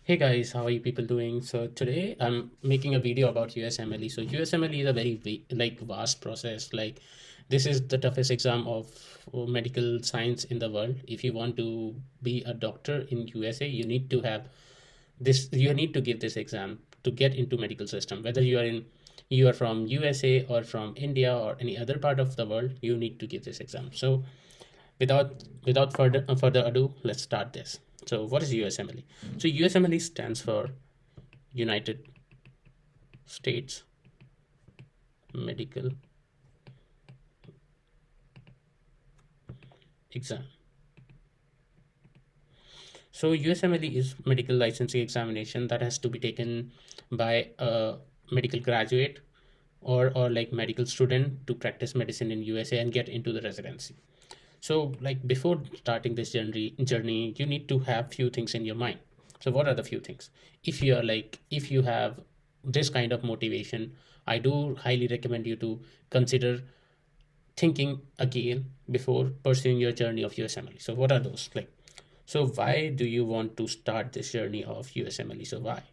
Hey guys, how are you people doing? So today I'm making a video about USMLE. So USMLE is a very vast process. Like this is the toughest exam of medical science in the world. If you want to be a doctor in USA, you need to have this. You need to give this exam to get into medical system. Whether you are from USA or from India or any other part of the world, you need to give this exam. So without further ado, let's start this. So what is USMLE? So USMLE stands for United States Medical Exam. So USMLE is medical licensing examination that has to be taken by a medical graduate or like medical student to practice medicine in USA and get into the residency. So like before starting this journey, you need to have few things in your mind. So what are the few things? If you have this kind of motivation, I do highly recommend you to consider thinking again before pursuing your journey of USMLE. So what are those? So why do you want to start this journey of USMLE? So why?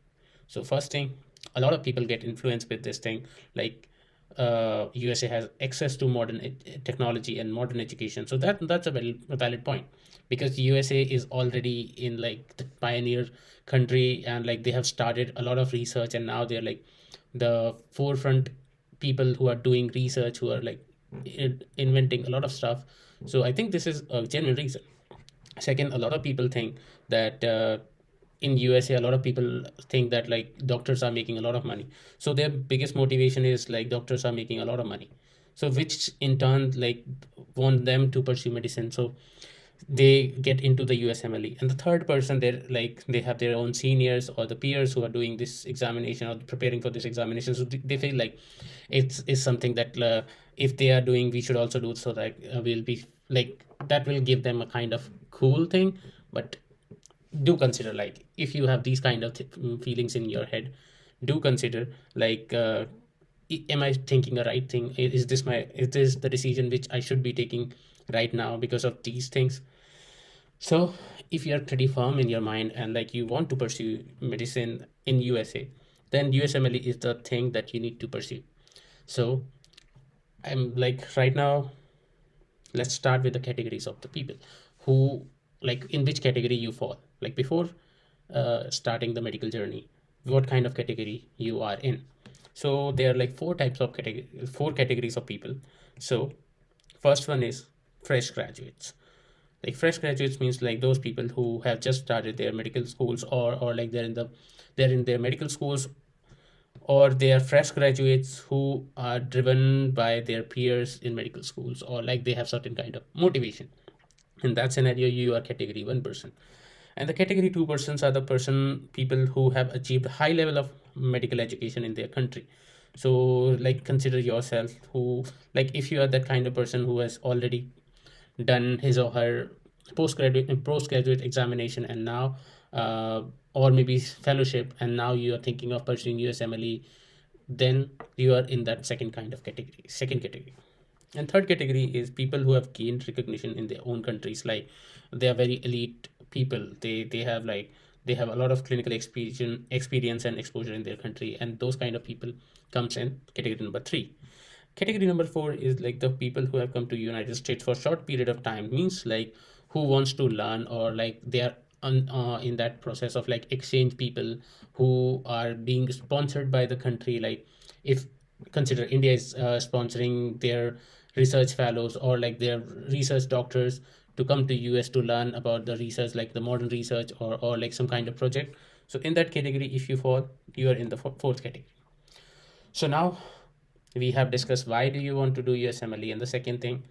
So first thing, a lot of people get influenced with this thing, like USA has access to modern technology and modern education. So that's a very valid point, because USA is already in like the pioneer country, and like they have started a lot of research, and now they're like the forefront people who are doing research, who are like inventing a lot of stuff. So I think this is a genuine reason. Second, a lot of people think that in USA, a lot of people think that like doctors are making a lot of money. So their biggest motivation is like doctors are making a lot of money. So which in turn like want them to pursue medicine. So they get into the USMLE. And the third person, they're like they have their own seniors or the peers who are doing this examination or preparing for this examination. So they feel like it's something that if they are doing, we should also do, so that we'll be like that will give them a kind of cool thing. But do consider, like if you have these kind of feelings in your head, do consider like am I thinking a right thing? Is this the decision which I should be taking right now because of these things? So if you're pretty firm in your mind and like you want to pursue medicine in USA, then USMLE is the thing that you need to pursue. So I'm like right now, let's start with the categories of the people who, like in which category you fall. Like before starting the medical journey, what kind of category you are in. So there are like four categories of people. So first one is fresh graduates. Like fresh graduates means like those people who have just started their medical schools, or like they're in their medical schools, or they are fresh graduates who are driven by their peers in medical schools, or like they have certain kind of motivation. In that scenario, you are category 1 person. And the category 2 persons are the people who have achieved high level of medical education in their country. So like consider yourself, who, like if you are that kind of person who has already done his or her postgraduate examination, and now or maybe fellowship, and now you are thinking of pursuing USMLE, then you are in that second category. And third category is people who have gained recognition in their own countries. Like they are very elite people. They have a lot of clinical experience and exposure in their country, and those kind of people comes in category number 3. Category number 4 is like the people who have come to United States for short period of time, means like who wants to learn, or like they are in that process of like exchange people who are being sponsored by the country. Like if consider India is sponsoring their research fellows or like their research doctors to come to US to learn about the research, like the modern research, or like some kind of project. So in that category, if you fall, you are in the fourth category. So now we have discussed why do you want to do USMLE, and the second thing,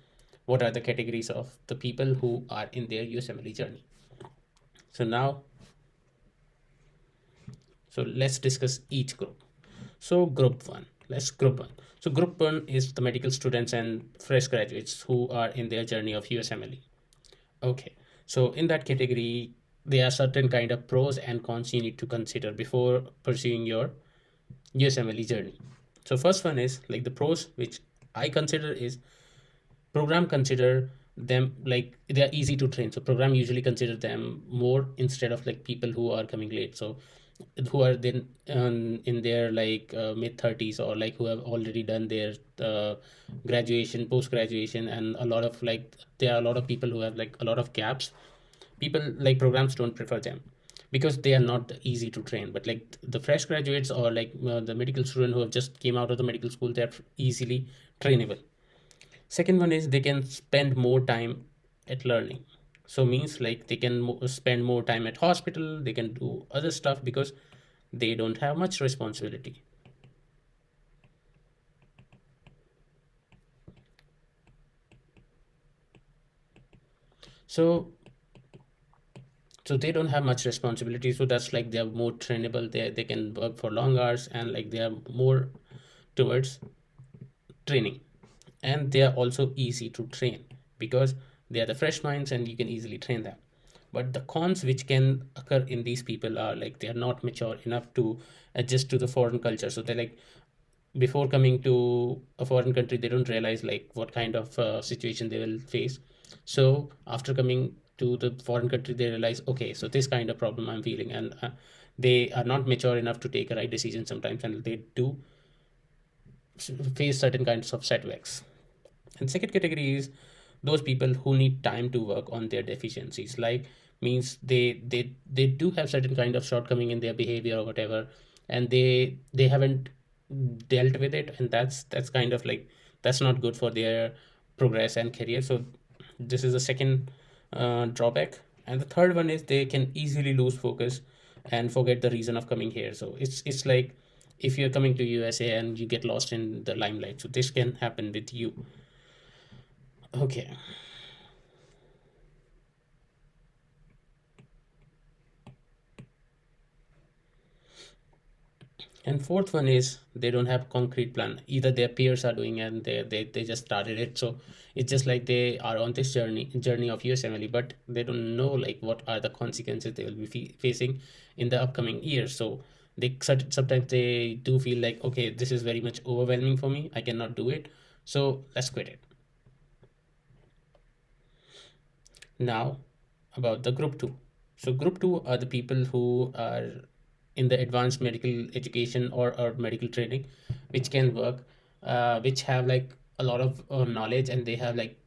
what are the categories of the people who are in their USMLE journey. So now, so let's discuss each group. So group one. So group one is the medical students and fresh graduates who are in their journey of USMLE. Okay, so in that category, there are certain kind of pros and cons you need to consider before pursuing your USMLE journey. So first one is like the pros which I consider is program consider them like they're easy to train. So program usually consider them more instead of like people who are coming late. So who are then in their like mid 30s, or like who have already done their graduation, post graduation, and a lot of like there are a lot of people who have like a lot of gaps. People like programs don't prefer them because they are not easy to train. But like the fresh graduates, or like the medical student who have just came out of the medical school, they're easily trainable. Second one is they can spend more time at learning. So means like they can spend more time at hospital, they can do other stuff because they don't have much responsibility. So they don't have much responsibility, so that's like they're more trainable. They can work for long hours, and like they are more towards training. And they are also easy to train because they are the fresh minds and you can easily train them. But the cons which can occur in these people are like they are not mature enough to adjust to the foreign culture. So they're like, before coming to a foreign country, they don't realize like what kind of situation they will face. So after coming to the foreign country, they realize, okay, so this kind of problem I'm feeling. And they are not mature enough to take a right decision sometimes, and they do face certain kinds of setbacks. And second category is those people who need time to work on their deficiencies. Like means they do have certain kind of shortcoming in their behavior or whatever, and they haven't dealt with it, and that's kind of like that's not good for their progress and career. So this is the second drawback. And the third one is they can easily lose focus and forget the reason of coming here. So it's like if you're coming to USA and you get lost in the limelight, so this can happen with you. Okay. And fourth one is they don't have concrete plan. Either their peers are doing and they just started it. So it's just like they are on this journey of USMLE, but they don't know like what are the consequences they will be facing in the upcoming years. So sometimes they do feel like, okay, this is very much overwhelming for me. I cannot do it. So let's quit it. Now, about the group two. So, group two are the people who are in the advanced medical education or medical training, which can work, which have like a lot of knowledge, and they have like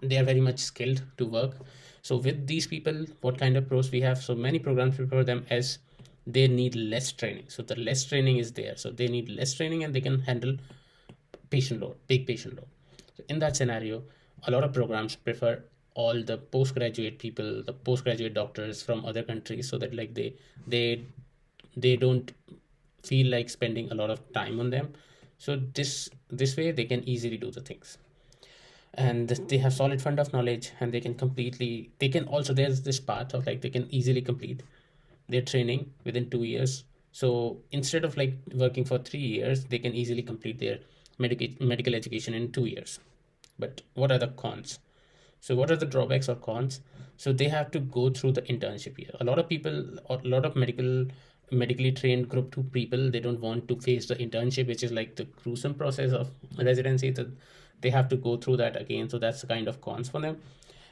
they are very much skilled to work. So, with these people, what kind of pros we have? So, many programs prepare them as they need less training. So, the less training is there. So, they need less training and they can handle patient load, big patient load. So in that scenario, a lot of programs prefer all the postgraduate people, the postgraduate doctors from other countries, so that like they they don't feel like spending a lot of time on them. So this way they can easily do the things, and they have solid fund of knowledge, and they can also, there's this path of like they can easily complete their training within 2 years. So instead of like working for 3 years, they can easily complete their medical education in 2 years. But what are the cons? So what are the drawbacks or cons? So they have to go through the internship year. A lot of people, or a lot of medically trained group two people, they don't want to face the internship, which is like the gruesome process of residency. That they have to go through that again. So that's the kind of cons for them.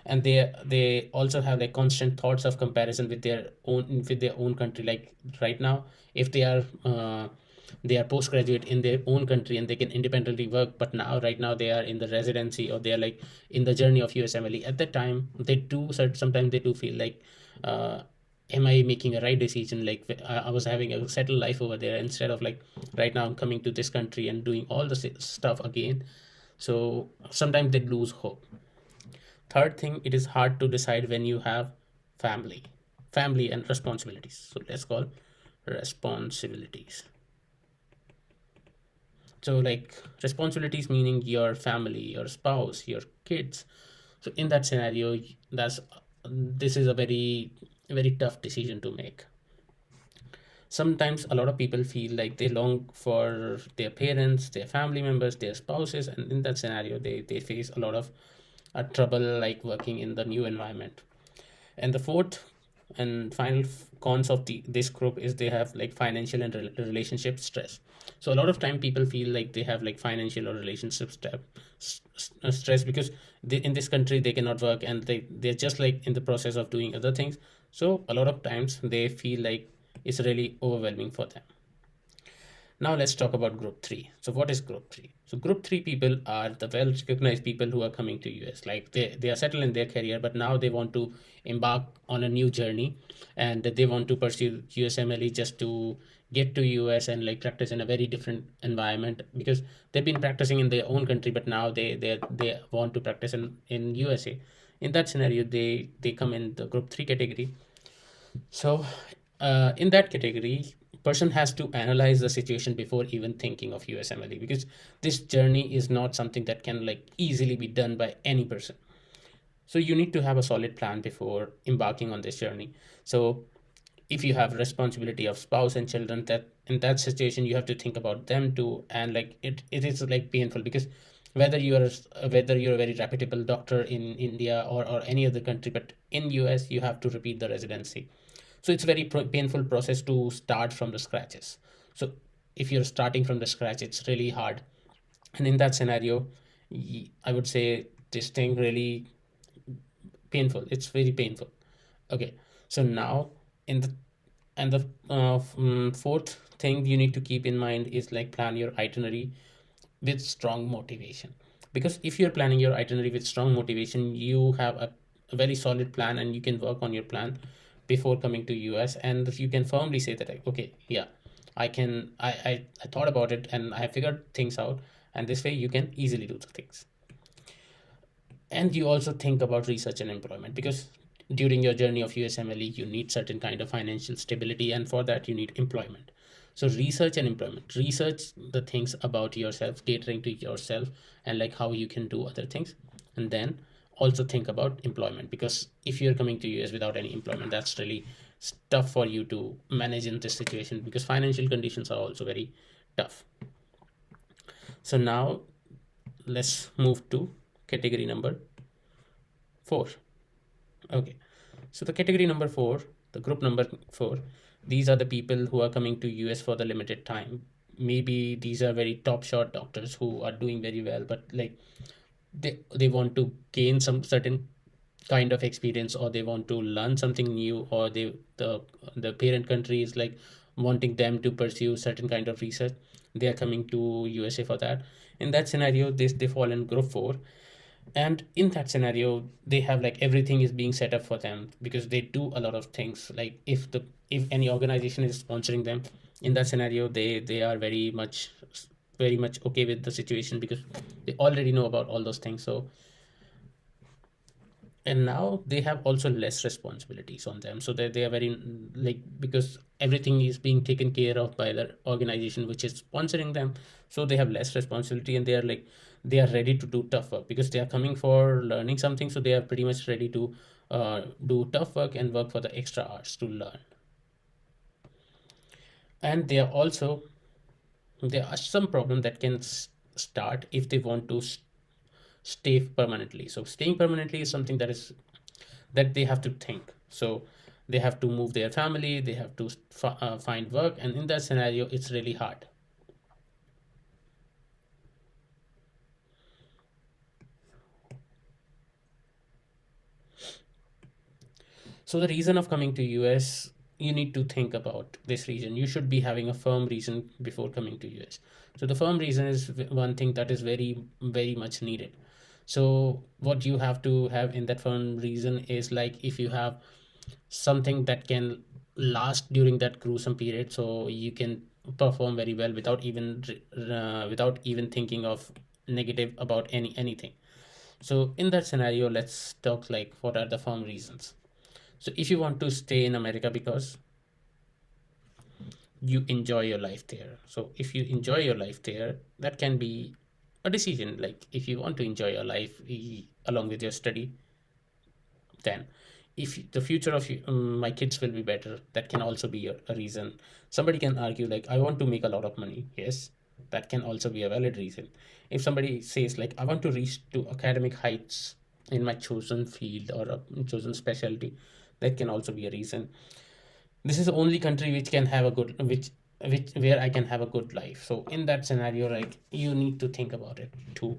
And they also have like constant thoughts of comparison with their own country. Like right now, if they are postgraduate in their own country and they can independently work, but now right now they are in the residency, or they are like in the journey of USMLE. At that time they do sometimes they do feel like, am I making a right decision? Like I was having a settled life over there, instead of like right now I'm coming to this country and doing all the stuff again. So sometimes they lose hope. Third thing, it is hard to decide when you have family, family and responsibilities. So let's call responsibilities. So like responsibilities meaning your family, your spouse, your kids. So in that scenario, that's this is a very tough decision to make. Sometimes a lot of people feel like they long for their parents, their family members, their spouses, and in that scenario they face a lot of trouble like working in the new environment. And the fourth And final cons of this group is they have like financial and relationship stress. So a lot of time people feel like they have like financial or relationship stress because in this country they cannot work, and they're just like in the process of doing other things. So a lot of times they feel like it's really overwhelming for them. Now let's talk about group 3. So what is group 3? So group 3 people are the well recognized people who are coming to US. Like they are settled in their career, but now they want to embark on a new journey, and they want to pursue USMLE just to get to US and like practice in a very different environment, because they've been practicing in their own country, but now they want to practice in USA. In that scenario, they come in the group 3 category. So, in that category, person has to analyze the situation before even thinking of USMLE, because this journey is not something that can like easily be done by any person. So you need to have a solid plan before embarking on this journey. So if you have responsibility of spouse and children, that in that situation you have to think about them too, and like it is like painful, because whether you're a very reputable doctor in India or any other country, but in US you have to repeat the residency. So it's very painful process to start from the scratches. So if you're starting from the scratch, it's really hard. And in that scenario, I would say this thing really painful. It's very painful. Okay, so now in the and the fourth thing you need to keep in mind is like plan your itinerary with strong motivation. Because if you're planning your itinerary with strong motivation, you have a very solid plan, and you can work on your plan before coming to US, and you can firmly say that like, okay, yeah, I thought about it and I figured things out, and this way you can easily do the things. And you also think about research and employment, because during your journey of USMLE you need certain kind of financial stability, and for that you need employment. So research and employment, research the things about yourself, catering to yourself, and like how you can do other things. And then also think about employment, because if you're coming to US without any employment, that's really tough for you to manage in this situation, because financial conditions are also very tough. So now let's move to category number 4. Okay, so the category number 4, the group number 4, these are the people who are coming to US for the limited time. Maybe these are very top shot doctors who are doing very well, but like they want to gain some certain kind of experience, or they want to learn something new, or the parent country is like wanting them to pursue certain kind of research. They are coming to USA for that. In that scenario, they fall in group 4. And in that scenario they have like everything is being set up for them, because they do a lot of things. Like if any organization is sponsoring them, in that scenario they are very much okay with the situation, because they already know about all those things. So, and now they have also less responsibilities on them, so that they are very like, because everything is being taken care of by the organization which is sponsoring them. So they have less responsibility, and they are like they are ready to do tough work, because they are coming for learning something. So they are pretty much ready to do tough work and work for the extra hours to learn. And they are also, there are some problem that can start if they want to stay permanently. So staying permanently is something that they have to think. So they have to move their family, they have to find work, and in that scenario it's really hard. So the reason of coming to US, you need to think about this reason. You should be having a firm reason before coming to US. So the firm reason is one thing that is very much needed. So what you have to have in that firm reason is like, if you have something that can last during that gruesome period, so you can perform very well without even thinking of negative about anything. So in that scenario, let's talk like what are the firm reasons. So if you want to stay in America because you enjoy your life there. So if you enjoy your life there, that can be a decision. Like if you want to enjoy your life along with your study, then if the future of my kids will be better, that can also be a reason. Somebody can argue like, I want to make a lot of money. Yes, that can also be a valid reason. If somebody says like, I want to reach to academic heights in my chosen field or a chosen specialty, That can also be a reason. This is the only country which can have a good, which where I can have a good life. So in that scenario, like, you need to think about it too.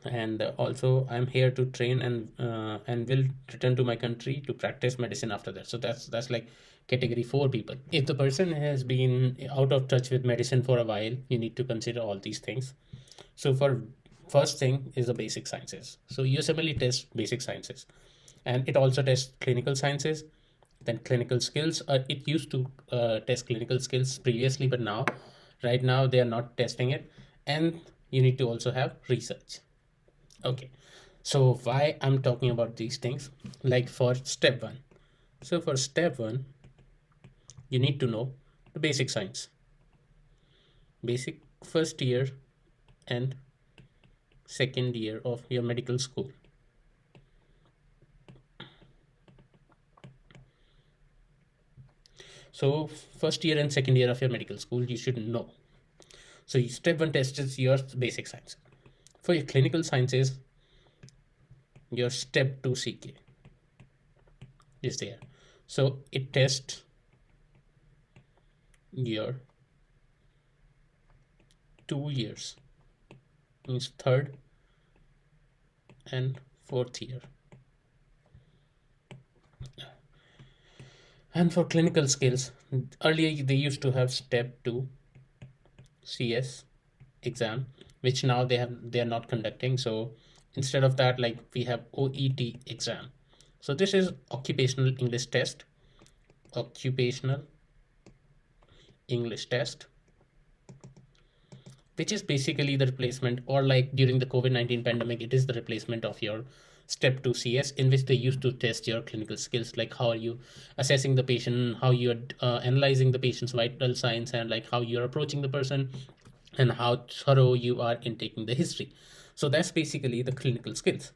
And also, I'm here to train and will return to my country to practice medicine after that. So that's like category 4 people. If the person has been out of touch with medicine for a while, you need to consider all these things. So for first thing is the basic sciences. So USMLE tests basic sciences, and it also tests clinical sciences, then clinical skills. It used to test clinical skills previously, but now, right now, they are not testing it. And you need to also have research. Okay, so why I'm talking about these things? Like for step one. So for step one, you need to know the basic science, basic first year and second year of your medical school. So first year and second year of your medical school, you should know. So step one test is your basic science. For your clinical sciences, your step two CK is there. So it tests your 2 years, means third and fourth year. And for clinical skills, earlier they used to have step two CS exam, which now they are not conducting. So instead of that, like, we have OET exam. So this is occupational English test, occupational English test, which is basically the replacement, or like during the COVID-19 pandemic, it is the replacement of your step 2 CS, in which they used to test your clinical skills, like how are you assessing the patient, how you're analyzing the patient's vital signs, and like how you're approaching the person, and how thorough you are in taking the history. So that's basically the clinical skills.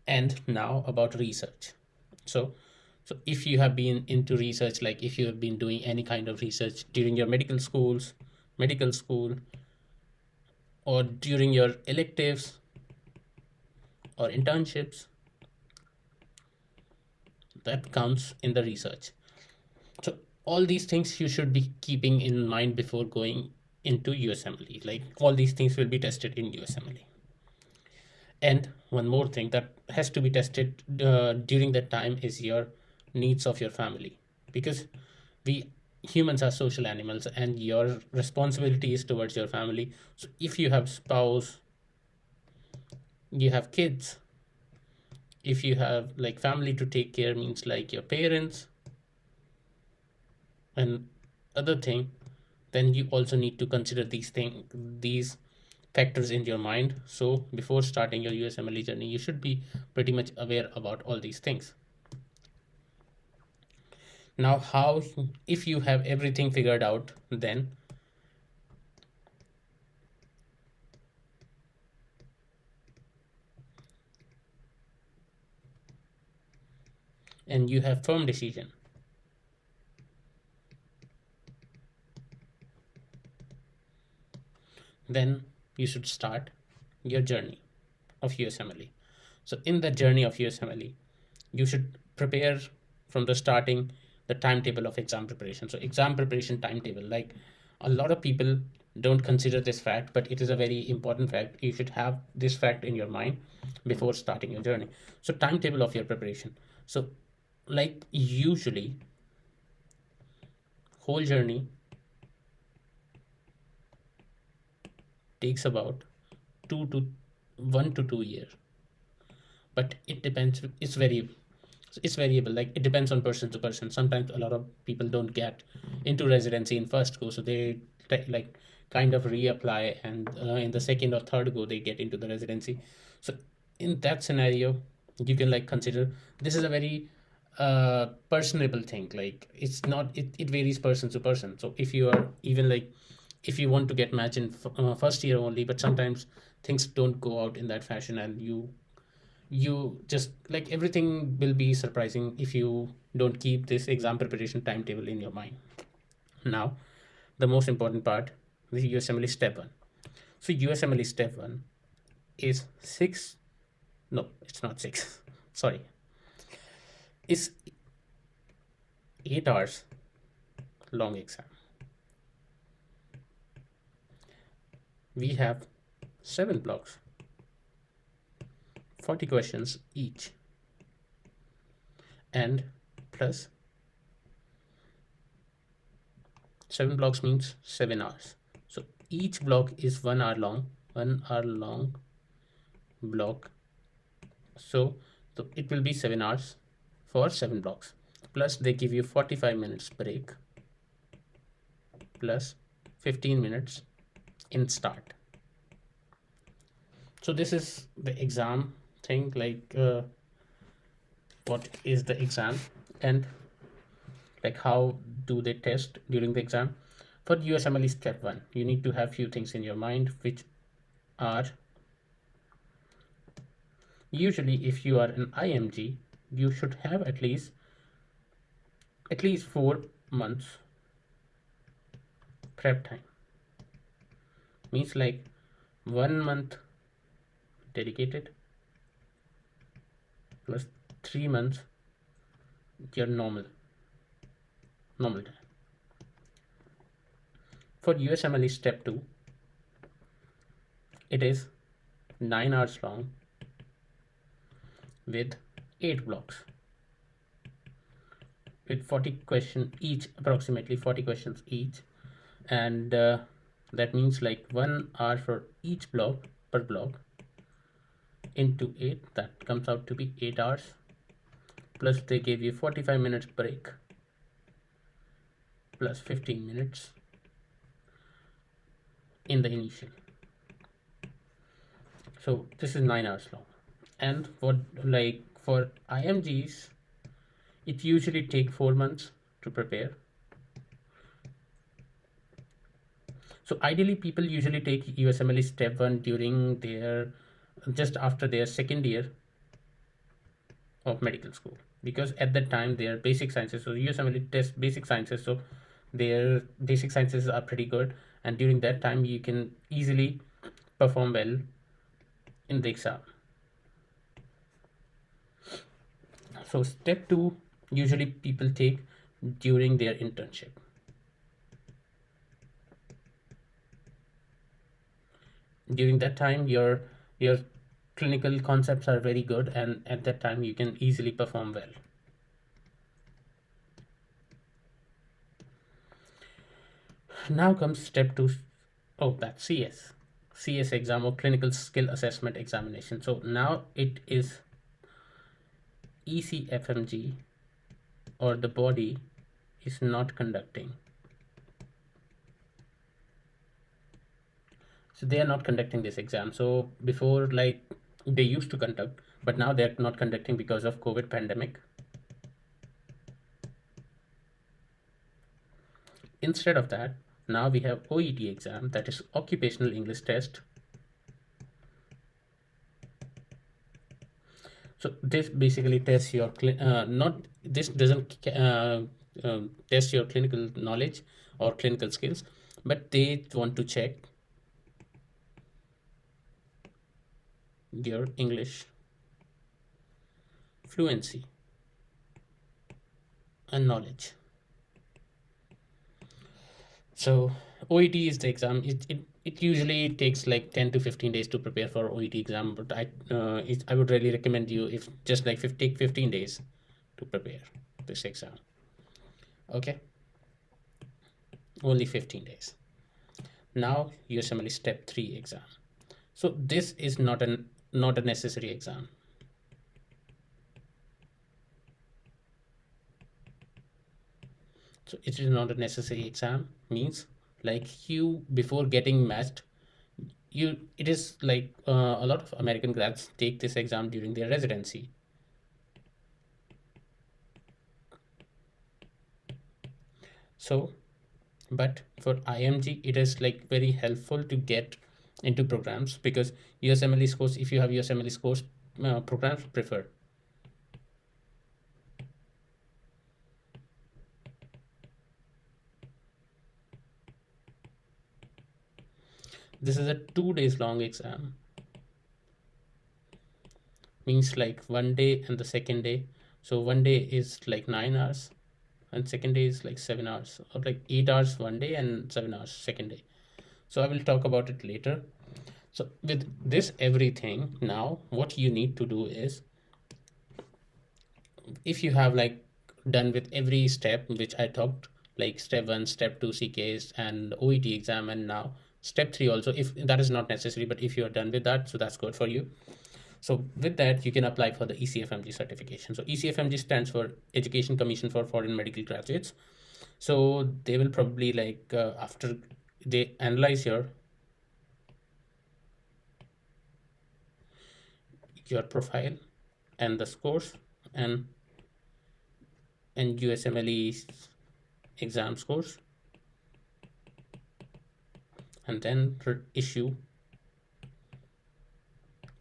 And now about research. So so if you have been into research, like if you have been doing any kind of research during your medical school, or during your electives or internships, that counts in the research. So all these things you should be keeping in mind before going into USMLE. Like, all these things will be tested in USMLE. And one more thing that has to be tested during that time is your needs of your family, because we humans are social animals, and your responsibility is towards your family. So if you have spouse, you have kids, if you have like family to take care, means like your parents and other thing, then you also need to consider these factors in your mind. So before starting your USMLE journey, you should be pretty much aware about all these things. Now, how, if you have everything figured out, then, and you have firm decision, then you should start your journey of USMLE. So in the journey of USMLE, you should prepare from the starting the timetable of exam preparation. So exam preparation timetable, like, a lot of people don't consider this fact, but it is a very important fact. You should have this fact in your mind before starting your journey. So timetable of your preparation. So, like, usually whole journey takes about 1 to 2 years, but it depends. It's variable. Like, it depends on person to person. Sometimes a lot of people don't get into residency in first go, so they like kind of reapply, and in the second or third go they get into the residency. So in that scenario, you can like consider, this is a very personable thing. Like, it's not, it varies person to person. So if you are even like, if you want to get match in first year only, but sometimes things don't go out in that fashion, and you just like, everything will be surprising if you don't keep this exam preparation timetable in your mind. Now, the most important part, the USMLE step one. So USMLE step one is six. No, it's not six. Sorry. is 8 hours long exam. We have 7 blocks, 40 questions each, and plus 7 blocks means 7 hours. So each block is 1 hour long, 1 hour long block. So it will be 7 hours for 7 blocks. Plus they give you 45 minutes break plus 15 minutes in start. So this is the exam thing, like what is the exam and like how do they test during the exam. For USMLE step 1, you need to have few things in your mind, which are usually, if you are an IMG, you should have at least 4 months prep time. Means like 1 month dedicated plus 3 months your normal time. For USMLE step 2, it is 9 hours long with 8 blocks with 40 questions each, approximately 40 questions each, and that means like 1 hour for each block per block into 8, that comes out to be 8 hours, plus they gave you 45 minutes break plus 15 minutes in the initial. So this is 9 hours long. And for IMGs, it usually take 4 months to prepare. So ideally people usually take USMLE step 1 during their just after their second year of medical school, because at that time their basic sciences, so USMLE test basic sciences, so their basic sciences are pretty good, and during that time you can easily perform well in the exam. So step 2 usually people take during their internship. During that time your clinical concepts are very good, and at that time you can easily perform well. Now comes step 2. Oh, that's CS exam, or clinical skill assessment examination. So now it is ECFMG, or the body is not conducting. So they are not conducting this exam. So before, like, they used to conduct, but now they're not conducting because of COVID pandemic. Instead of that, now we have OET exam, that is occupational English test. So this basically tests your not this doesn't test your clinical knowledge or clinical skills, but they want to check your English fluency and knowledge. So OET is the exam. It usually takes like 10 to 15 days to prepare for OET exam, but I would really recommend you, if just like take 15 days to prepare this exam. Okay, only 15 days. Now USMLE step 3 exam. So this is not a necessary exam. So it is not a necessary exam, means like you, before getting matched, it is like a lot of American grads take this exam during their residency. So but for IMG it is like very helpful to get into programs, because USMLE scores, if you have USMLE scores, programs preferred. This is a 2 days long exam, means like one day and the second day. So one day is like 9 hours, and second day is like 7 hours, or like 8 hours one day and 7 hours second day. So I will talk about it later. So with this everything, now what you need to do is, if you have like done with every step which I talked, like step 1, step 2 CKs and OET exam, and now step 3 also, if that is not necessary, but if you are done with that, so that's good for you. So with that, you can apply for the ECFMG certification. So ECFMG stands for Education Commission for Foreign Medical Graduates. So they will probably like after they analyze your profile and the scores, and USMLE exam scores, and then issue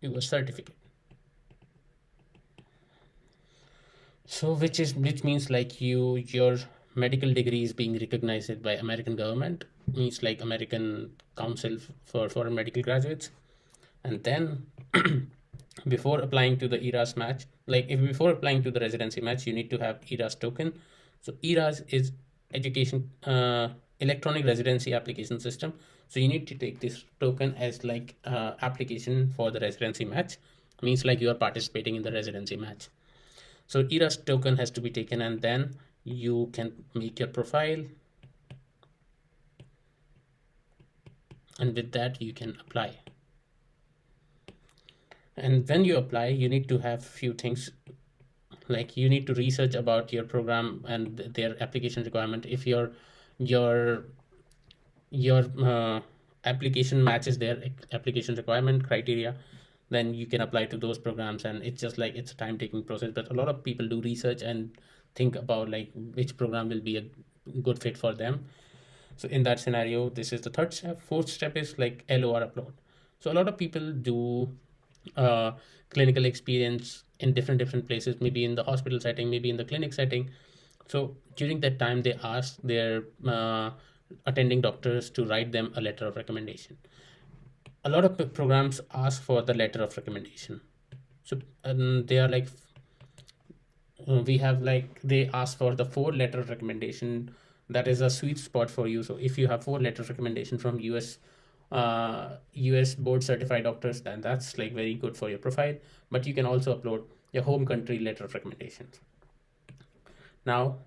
you a certificate. So which means like your medical degree is being recognized by American government, means like American Council for Foreign Medical Graduates. And then before applying to the ERAS match, like if before applying to the residency match, you need to have ERAS token. So ERAS is education electronic residency application system. So you need to take this token as like application for the residency match, means like you are participating in the residency match. So ERAS token has to be taken, and then you can make your profile, and with that you can apply. And when you apply, you need to have few things, like you need to research about your program and their application requirement. If your application matches their application requirement criteria, then you can apply to those programs. And it's just like it's a time taking process, but a lot of people do research and think about like which program will be a good fit for them. So in that scenario, this is the third step. Fourth step is like LOR upload. So a lot of people do uh, clinical experience in different places, maybe in the hospital setting, maybe in the clinic setting. So during that time, they ask their attending doctors to write them a letter of recommendation. A lot of programs ask for the letter of recommendation. So they are like we have like they ask for the 4 letter of recommendation. That is a sweet spot for you. So if you have 4 letter of recommendation from US board certified doctors, then that's like very good for your profile. But you can also upload your home country letter of recommendations. Now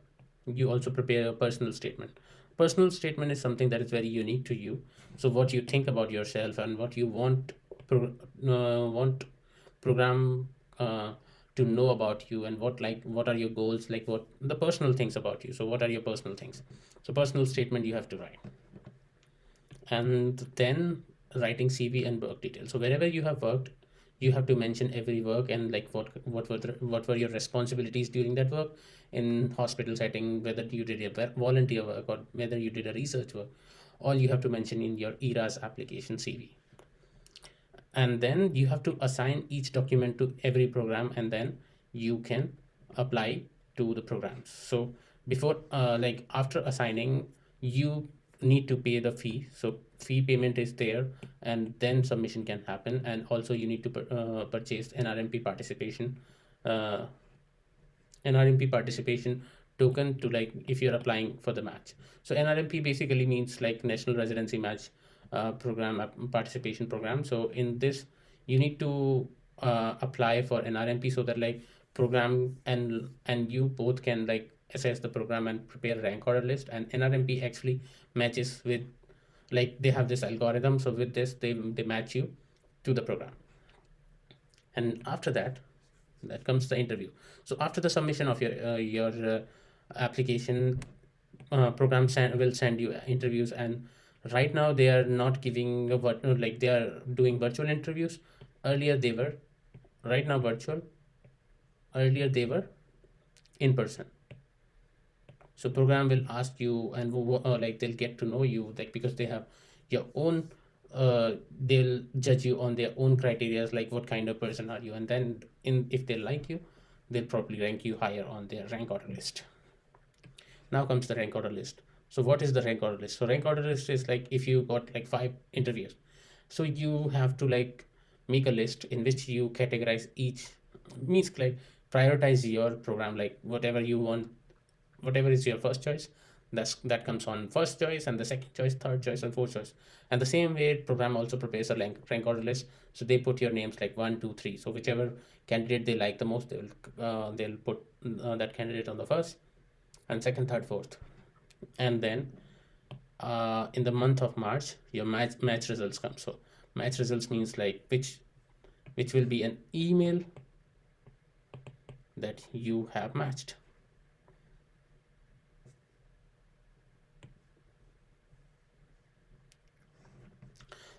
you also prepare a personal statement. Personal statement is something that is very unique to you. So what you think about yourself and what you want program to know about you, and what are your goals, like what the personal things about you. So what are your personal things? So personal statement you have to write, and then writing CV and work details. So wherever you have worked, you have to mention every work, and like what were your responsibilities during that work in hospital setting, whether you did a volunteer work or whether you did a research work. All you have to mention in your ERAS application CV. And then you have to assign each document to every program, and then you can apply to the programs. So before like after assigning, you need to pay the fee. So fee payment is there, and then submission can happen. And also you need to purchase NRMP participation uh, NRMP participation token to, like, if you're applying for the match. So NRMP basically means like National Residency Match program, participation program. So in this, you need to apply for NRMP, so that like program and you both can like assess the program and prepare a rank order list. And NRMP actually matches with, like, they have this algorithm. So with this, they match you to the program. And after that, that comes the interview. So after the submission of your application, will send you interviews. And right now they are not giving what, like, they are doing virtual interviews. Earlier they were, right now virtual, earlier they were in person. So program will ask you, and like they'll get to know you, like, because they have your own they'll judge you on their own criteria, like what kind of person are you. And then if they like you, they'll probably rank you higher on their rank order list. Now comes the rank order list. So what is the rank order list? So rank order list is like if you got like 5 interviews, so you have to like make a list in which you categorize each, means like prioritize your program, like whatever you want, whatever is your first choice, that comes on first choice, and the second choice, third choice, and fourth choice. And the same way program also prepares a rank order list, so they put your names like 1, 2, 3. So whichever candidate they like the most, they'll put that candidate on the first and second, third, fourth. And then in the month of March, your match results come. So match results means like which will be an email that you have matched.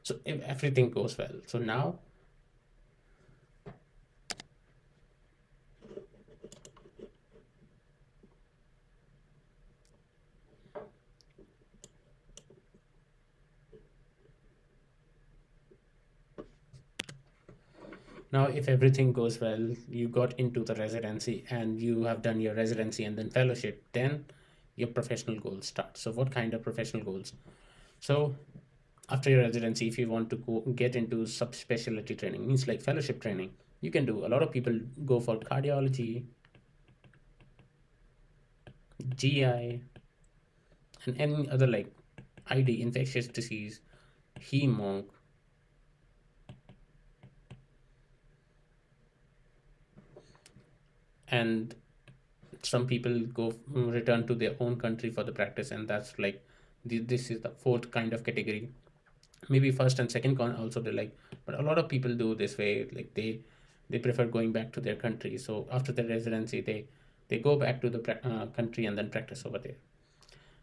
So if everything goes well, so now if everything goes well, you got into the residency and you have done your residency and then fellowship, then your professional goals start. So what kind of professional goals? So after your residency, if you want to get into subspecialty training, means like fellowship training, you can do. A lot of people go for cardiology, GI, and any other like ID, infectious disease, hemo, and some people go return to their own country for the practice, and that's like this is the fourth kind of category. Maybe first and second con also they like, but a lot of people do this way, like they prefer going back to their country. So after the residency, they go back to the country and then practice over there.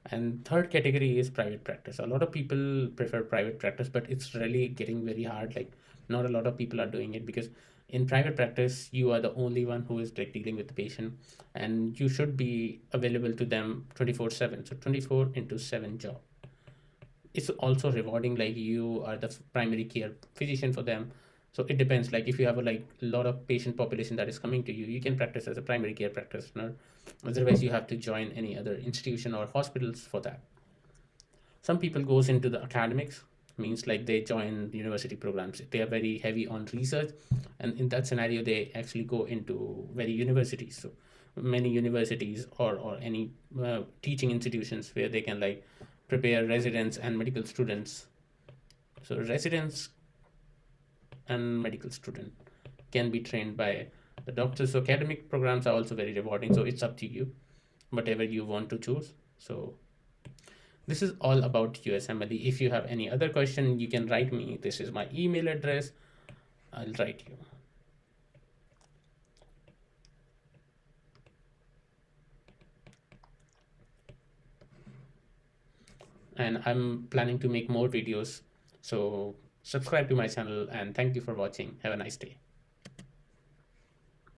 And third category is private practice. A lot of people prefer private practice, but it's really getting very hard. Like not a lot of people are doing it, because in private practice you are the only one who is like dealing with the patient, and you should be available to them 24/7. So 24 into 7 job. It's also rewarding, like you are the primary care physician for them. So it depends, like if you have a like lot of patient population that is coming to you, you can practice as a primary care practitioner. Otherwise you have to join any other institution or hospitals for that. Some people goes into the academics, means like they join university programs, they are very heavy on research, and in that scenario they actually go into very universities. So many universities or any teaching institutions where they can like prepare residents and medical students. So residents and medical student can be trained by the doctors. So academic programs are also very rewarding, so it's up to you, whatever you want to choose. So this is all about USMLE. If you have any other question, you can write me. This is my email address. I'll write you. And I'm planning to make more videos. So subscribe to my channel, and thank you for watching. Have a nice day.